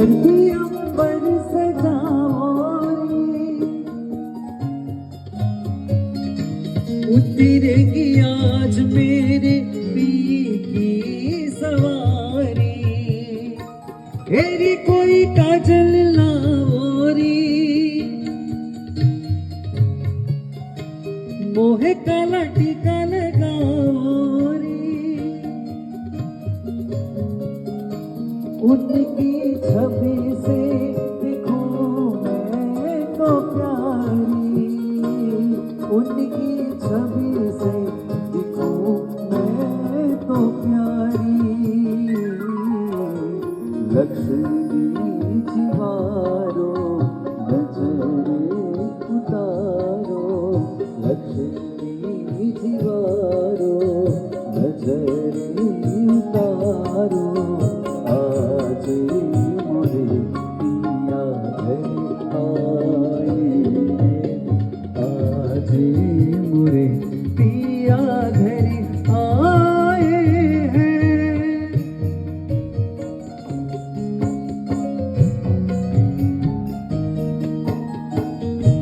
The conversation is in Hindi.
धरती अंबर सजाओरी, उतरेगी आज मेरे पी की सवारी, तेरी कोई काजल लाओरी, मोहे काला टीका लगाओरी, उनकी छवि से दिखूं मैं तो प्यारी, उनकी छवि से दिखूं मैं तो प्यारी, लक्ष्मी जीवारो नजरे उतारो, लक्ष्मी जीवारो नजरे उतारो, आज मोरे पिया घर आए, आज मोरे पिया